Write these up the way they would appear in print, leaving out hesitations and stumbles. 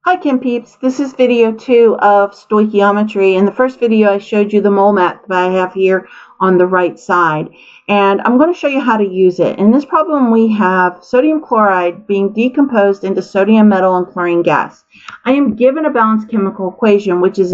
Hi Kim Peeps, this is video 2 of stoichiometry. In the first video I showed you the mole map that I have here on the right side, and I'm going to show you how to use it. In this problem we have sodium chloride being decomposed into sodium metal and chlorine gas. I am given a balanced chemical equation which is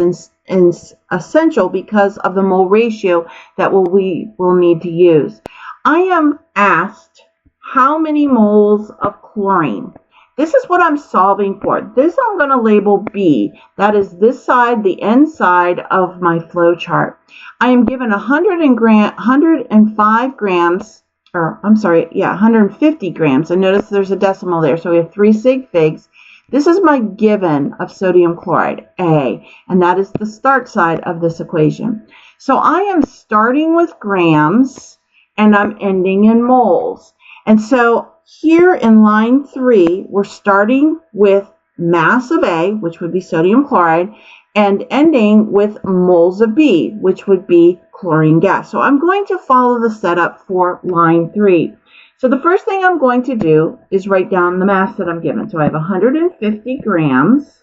essential because of the mole ratio that we will need to use. I am asked how many moles of chlorine. This is what I'm solving for. This I'm going to label B. That is this side, the end side of my flow chart. I am given 105 grams, or I'm sorry, 150 grams. And notice there's a decimal there, so we have 3 sig figs. This is my given of sodium chloride, A, and that is the start side of this equation. So I am starting with grams, and I'm ending in moles. And so here in line 3, we're starting with mass of A, which would be sodium chloride, and ending with moles of B, which would be chlorine gas. So I'm going to follow the setup for line 3. So the first thing I'm going to do is write down the mass that I'm given. So I have 150 grams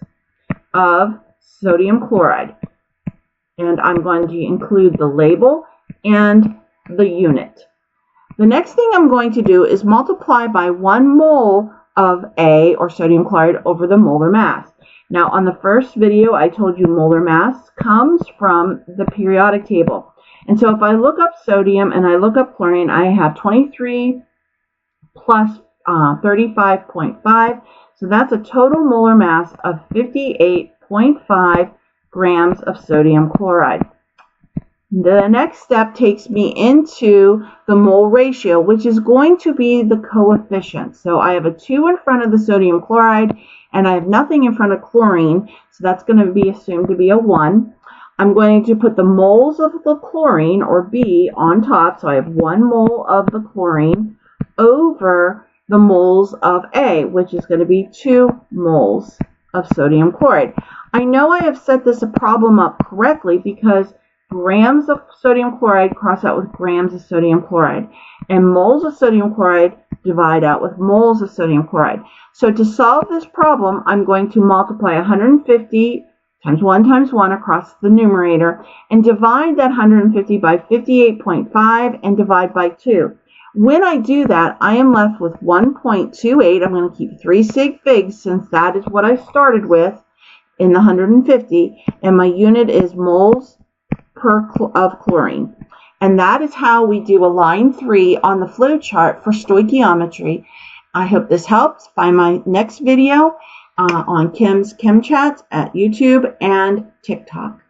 of sodium chloride. And I'm going to include the label and the unit. The next thing I'm going to do is multiply by 1 mole of A, or sodium chloride, over the molar mass. Now, on the first video, I told you molar mass comes from the periodic table. And so if I look up sodium and I look up chlorine, I have 23 plus 35.5. So that's a total molar mass of 58.5 grams of sodium chloride. The next step takes me into the mole ratio, which is going to be the coefficient. So I have a 2 in front of the sodium chloride, and I have nothing in front of chlorine, so that's going to be assumed to be a 1. I'm going to put the moles of the chlorine, or B, on top, so I have 1 mole of the chlorine over the moles of A, which is going to be 2 moles of sodium chloride. I know I have set this problem up correctly because grams of sodium chloride cross out with grams of sodium chloride, and moles of sodium chloride divide out with moles of sodium chloride. So to solve this problem, I'm going to multiply 150 times 1 times 1 across the numerator and divide that 150 by 58.5 and divide by 2. When I do that, I am left with 1.28. I'm going to keep 3 sig figs since that is what I started with in the 150, and my unit is moles of chlorine. And that is how we do a line 3 on the flow chart for stoichiometry. I hope this helps. Find my next video on Kim's Chem Chats at YouTube and TikTok.